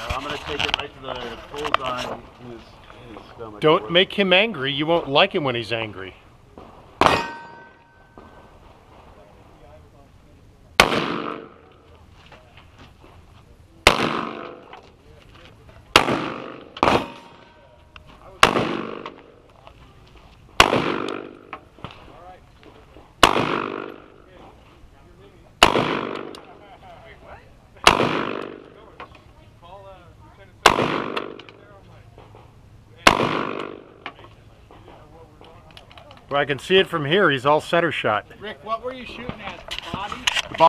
I'm going to take it right to the bullseye in his stomach. Don't make him angry. You won't like him when he's angry. Well, I can see it from here. He's all center shot. Rick, what were you shooting at?